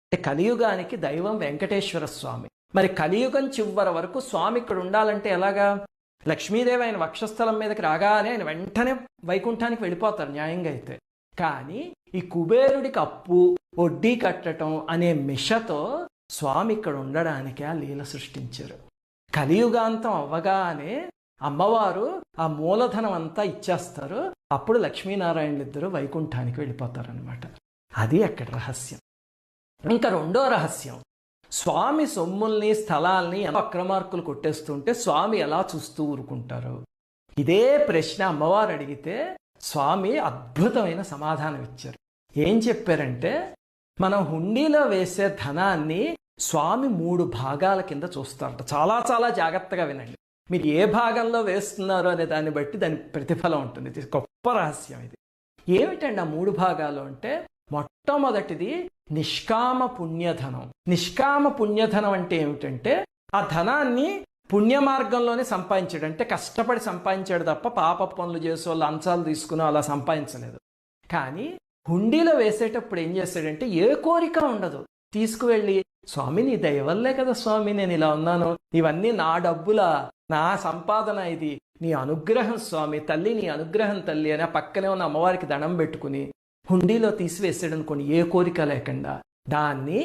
అంటే కలియుగానికి దైవం వెంకటేశ్వర స్వామి. మరి కలియుగం చివరి వరకు స్వామి ఇక్కడ ఉండాలంటే ఎలాగా? లక్ష్మీదేవి ఆయన వక్షస్థలం మీదకి రాగానే ఆయన వెంటనే వైకుంఠానికి వెళ్ళిపోతారు న్యాయంగా అయితే. కానీ ఈ కుబేరుడికి అప్పు వడ్డీ కట్టడం అనే మిషతో స్వామి ఇక్కడ ఉండడానికి ఆ లీల సృష్టించారు. కలియుగాంతం అవ్వగానే అమ్మవారు ఆ మూలధనం అంతా ఇచ్చేస్తారు. అప్పుడు లక్ష్మీనారాయణులు ఇద్దరు వైకుంఠానికి వెళ్ళిపోతారనమాట. అది అక్కడ రహస్యం. ఇంకా రెండో రహస్యం, స్వామి సొమ్ముల్ని స్థలాల్ని అక్రమార్కులు కొట్టేస్తుంటే స్వామి ఎలా చూస్తూ ఊరుకుంటారు? ఇదే ప్రశ్న అమ్మవారు అడిగితే స్వామి అద్భుతమైన సమాధానం ఇచ్చారు. ఏం చెప్పారంటే, మనం హుండీలో వేసే ధనాన్ని స్వామి 3 భాగాల కింద చూస్తారట. చాలా చాలా జాగ్రత్తగా వినండి. మీరు ఏ భాగంలో వేస్తున్నారో అనే దాన్ని బట్టి దాని ప్రతిఫలం ఉంటుంది. ఇది గొప్ప రహస్యం. ఇది ఏమిటండి ఆ 3 భాగాలు అంటే, మొట్టమొదటిది నిష్కామ పుణ్యధనం. నిష్కామ పుణ్యధనం అంటే ఏమిటంటే, ఆ ధనాన్ని పుణ్య మార్గంలోనే సంపాదించాడు. అంటే కష్టపడి సంపాదించాడు తప్ప పాప పనులు చేసో లంచాలు తీసుకుని అలా సంపాదించలేదు. కానీ హుండీలో వేసేటప్పుడు ఏం చేస్తాడంటే, ఏ కోరిక ఉండదు. తీసుకువెళ్ళి, స్వామి నీ దయ వల్లే కదా స్వామి నేను ఇలా ఉన్నాను, ఇవన్నీ నా డబ్బులా, నా సంపాదన, ఇది నీ అనుగ్రహం స్వామి, తల్లి నీ అనుగ్రహం తల్లి అని ఆ పక్కనే ఉన్న అమ్మవారికి దండం పెట్టుకుని హుండీలో తీసివేసాడు అనుకోండి, ఏ కోరిక లేకుండా. దాన్ని